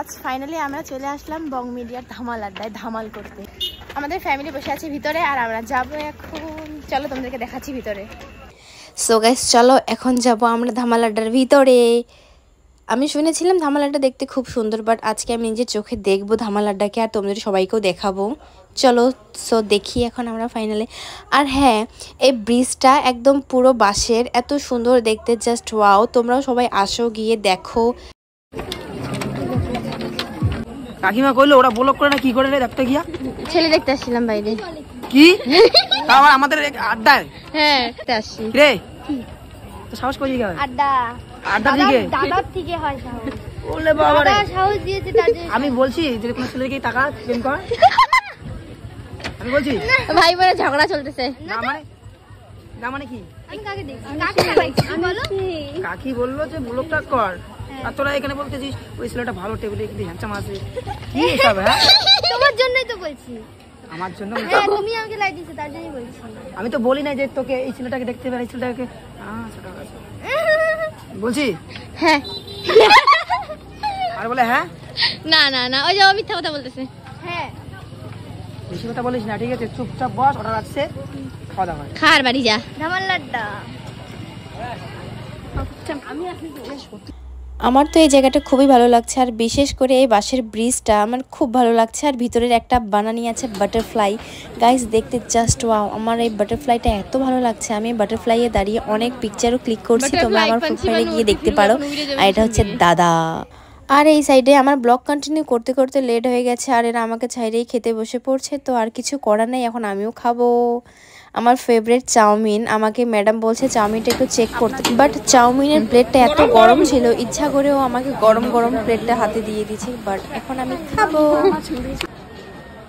আজ ফাইনালি আমরা চলে আসলাম বং মিডিয়ার ধামাল আড্ডায় ধামাল করতে। আমাদের ফ্যামিলি বসে আছে ভিতরে আর আমরা যাবো এখন। চলো তোমাদেরকে দেখাচ্ছি ভিতরে। সো গাইস চলো এখন যাব আমরা ধামাল আড্ডার ভিতরে। আমি শুনেছিলাম ধামাল আড্ডা দেখতে খুব সুন্দর, বাট আজকে আমি নিজের চোখে দেখবো ধামাল আড্ডাকে আর তোমাদের সবাইকেও দেখাবো। চলো সো দেখি এখন আমরা ফাইনালে। আর হ্যাঁ, এই ব্রিজটা একদম পুরো বাঁশের, এত সুন্দর দেখতে, জাস্ট ওয়াও। তোমরাও সবাই আসো, গিয়ে দেখো। কাকিমা কইলো ওরা ব্লক করে না কি করে রে, দেখতে গিয়া ছেলে দেখতে আসছিলাম বাইরে। কি তাও আমাদের আড্ডায়? হ্যাঁ দেখতে আসছি রে। তো সাহস কই গিয়া? আড্ডা আড্ডা দিকে দাদার থেকে হয় সাহস। ওলে বাবা রে, সাহস দিয়েছে তাদের। আমি বলছি যে কোন ছেলেকে টাকা প্রেম কর, আমি বলছি ভাই বোনের ঝগড়া চলতেছে। না মানে কি? আমি কাকে দেখছি বলো। কাকি বললো যে ব্লকটা কর, আর তোরা এখানে বলতেছিস ওই ছেলেটা ভালো, টেবিলে কি হ্যান্ডসাম আছে। কি সব? হ্যাঁ তোমার জন্যই তো বলছি। আমার জন্য? হ্যাঁ তুমি আমাকে লাইক দিছো তার জন্যই বলছি। আমি তো বলি না যে তোকে এই ছেলেটাকে দেখতে পারে, এই ছেলেটাকে বলছি। হ্যাঁ আর বলে হ্যাঁ না না না, ওই যে মিথ্যা কথা বলতেছে। হ্যাঁ বেশি কথা বলিস না, ঠিক আছে? চুপচাপ বস, অর্ডার আসছে, খাওয়া দাওয়া খার বাড়ি যা। ধামাল আড্ডা। আমার তো এই জায়গাটা খুবই ভালো লাগছে, আর বিশেষ করে এই বাঁশের ব্রিজটা আমার খুব ভালো লাগছে। আর ভিতরের একটা বানানি আছে বাটারফ্লাই, গাইস দেখতে জাস্ট ওয়াও। আমার এই বাটারফ্লাইটা এত ভালো লাগছে, আমি বাটারফ্লাইয়ে দাঁড়িয়ে অনেক পিকচারও ক্লিক করছি, তোমরা আমার প্রোফাইলে গিয়ে দেখতে পারো। আর এটা হচ্ছে দাদা। আর এই সাইডে আমার ব্লগ কন্টিনিউ করতে করতে লেট হয়ে গেছে, আর এরা আমাকে ছাইরেই খেতে বসে পড়ছে। তো আর কিছু করার নেই, এখন আমিও খাবো। আমার ফেভারিট চাউমিন, আমাকে ম্যাডাম বলছে চাউমিনটা একটু চেক করতে, বাট চাউমিনের প্লেটটা এত গরম ছিল, ইচ্ছা করেও আমাকে গরম গরম প্লেটটা হাতে দিয়ে দিয়েছে। বাট এখন আমি খাবো।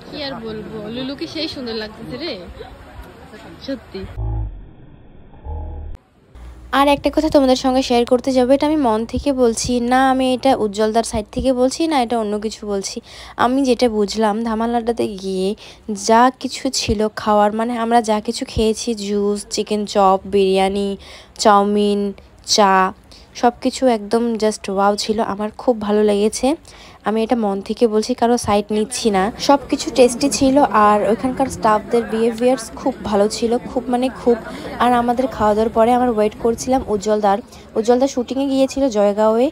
কি আর বলবো, লুলুকে সেই সুন্দর লাগতেছে রে সত্যি। আর একটা কথা তোমাদের সঙ্গে শেয়ার করতে যাবো, এটা আমি মন থেকে বলছি না, আমি এটা উজ্জ্বলদার সাইড থেকে বলছি না, এটা অন্য কিছু বলছি। আমি যেটা বুঝলাম ধামাল আড্ডাতে গিয়ে যা কিছু ছিল খাওয়ার, মানে আমরা যা কিছু খেয়েছি, juice, chicken chop, biryani, chow mein, চা, সব কিছু একদম জাস্ট ওয়াও ছিল। আমার খুব ভালো লেগেছে, আমি এটা মন থেকে বলছি, কারো সাইড নিচ্ছি না। সব কিছু টেস্টি ছিল, আর ওইখানকার স্টাফদের বিহেভিয়ার্স খুব ভালো ছিল, খুব মানে খুব। আর আমাদের খাওয়া দাওয়ার পরে আমরা ওয়েট করছিলাম উজ্জ্বলদার শুটিংয়ে গিয়েছিল জয়গাঁওয়ে,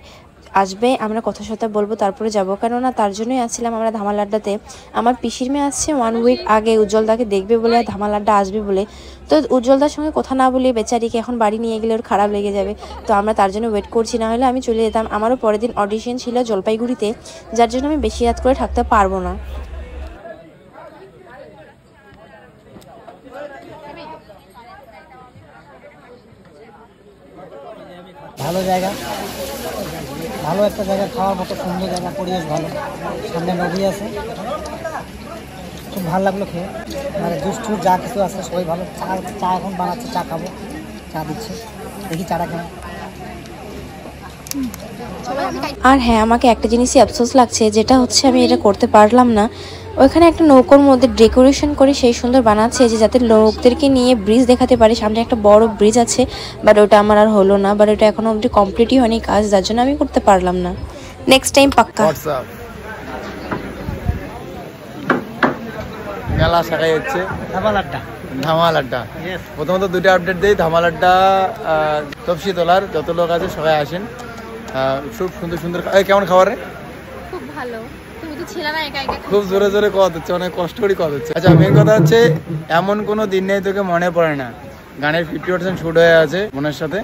আসবে, আমরা কথা সথা বলবো তারপরে যাবো, কেননা তার জন্যই আসছিলাম আমরা ধামাল আড্ডাতে। আমার পিসির মেয়ে আসছে 1 উইক আগে উজ্জ্বলদাকে দেখবে বলে, ধামাল আড্ডা আসবে বলে। তো উজ্জ্বলদার সঙ্গে কথা না বলে বেচারিকে এখন বাড়ি নিয়ে গেলে ওর খারাপ লেগে যাবে, তো আমরা তার জন্য ওয়েট করছি, না হলে আমি চলে যেতাম। আমারও পরের দিন অডিশন ছিল জলপাইগুড়িতে, যার জন্য আমি বেশি রাত করে থাকতে পারবো না। ভালো জায়গা, ভালো একটা জায়গা, খাওয়ার মতো সুন্দর জায়গা, পরিবেশ ভালো, সামনে নদী আছে, খুব ভালো লাগলো খেয়ে। মানে জুস টুস যা কিছু আছে সবাই ভালো। চা এখন বানাচ্ছে, চা খাবো, চা দিচ্ছে, দেখি চাটা কেমন। আর হ্যাঁ, আমাকে একটা জিনিসই আফসোস লাগছে, যেটা হচ্ছে আমি এটা করতে পারলাম না। ওইখানে একটা নৌকোর মধ্যে ডেকোরেশন করে সেই সুন্দর বানাচ্ছে যে যাতে লোকদেরকে নিয়ে ব্রিজ দেখাতে পারে, সামনে একটা বড় ব্রিজ আছে, বাট ওটা আমার আর হলো না, বাট ওটা এখনো অবধি কমপ্লিটই হয়নি কাজ, যার জন্য আমি করতে পারলাম না। নেক্সট টাইম পাক্কা। মেলা শাখায় হচ্ছে ধামাল আড্ডা। প্রথমত দুটো আপডেট দিই। ধামাল আড্ডা তপসি তোলার যত লোক আছে সবাই আসেন, খুব সুন্দর সুন্দর। কেমন খাবার রে? খুব ভালো। তুমি তো ছিল না, একা একা খুব জোরে জোরে কথা হচ্ছে, অনেক কষ্ট করে কথা হচ্ছে। আচ্ছা, মেন কথা হচ্ছে এমন কোনো দিন নেই তোকে মনে পড়ে না। গানের 50% শুট হয়ে আছে বোনের সাথে,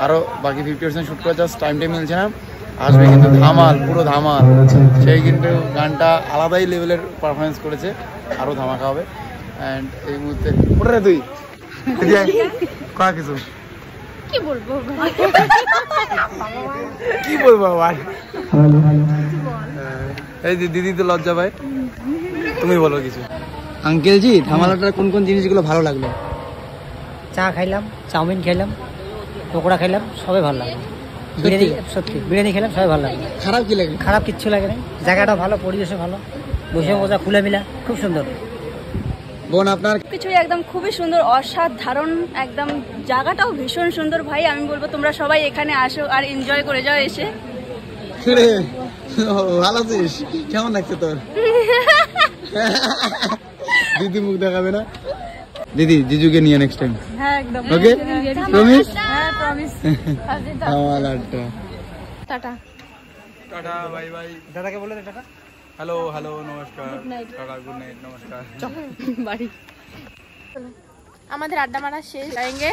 আরো বাকি 50% শুট করে জাস্ট টাইমটা মিলছে না। আসবে কিন্তু ধামাল, পুরো ধামাল। সেই কিন্তু গানটা আলাদাই লেভেলের পারফরমেন্স করেছে, আরো ধামাকা হবে। অ্যান্ড এই মুহূর্তে ওটা তুই কয়া কিছু কি বলবো কি বলবো ভাই? এই দিদি তো লজ্জা ভাই, তুমি বলো কিছু। আঙ্কেল জি, ধামালাটার কোন কোন জিনিসগুলো ভালো লাগলো? চা খাইলাম, চাউমিন খাইলাম, পকোড়া খাইলাম, সবাই ভালো লাগলো। বিরিয়ানি, সত্যি বিরিয়ানি খেলাম, সবাই ভালো লাগলো। খারাপ কি লাগে? খারাপ কিচ্ছু লাগে না, জায়গাটা ভালো, পরিবেশও ভালো, বসে মজা, খোলামেলা, খুব সুন্দর। বোন আপনার কিছুই একদম খুবই সুন্দর, অসাধারণ, একদম জায়গাটাও ভীষণ সুন্দর ভাই। আমি বলবো তোমরা সবাই এখানে আসো আর এনজয় করে যাও এসে। রে ভালো আছিস? কেমন লাগছে তোর? দিদি মুখ দেখাবে না? দিদি জিজুকে নিয়ে নেক্সট টাইম। হ্যাঁ একদম। Okay promise? হ্যাঁ প্রমিস। আমার লাড্ডু। Tata tata bye bye. দাদাকে বলে দে টাটা। हेलो हेलो नमस्कार टाटा गुड नाइट नमस्कार বাড়ি। हमारे अड्डा मारा शेष जाएंगे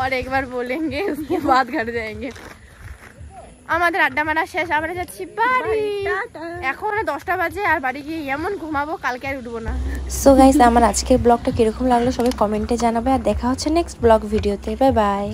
और एक बार बोलेंगे उसके बाद घर जाएंगे। আমাদের আড্ডা মারা শেষ, আমরা যাচ্ছি বাড়ি। এখন 10টা বাজে আর বাড়ি গিয়ে এমন ঘুমাবো, কালকে আর উঠবো না। সো গাইস, আমার আজকের ব্লগটা কিরকম লাগলো সবাই কমেন্টে জানাবে, আর দেখা হচ্ছে নেক্সট ব্লগ ভিডিওতে। Bye bye.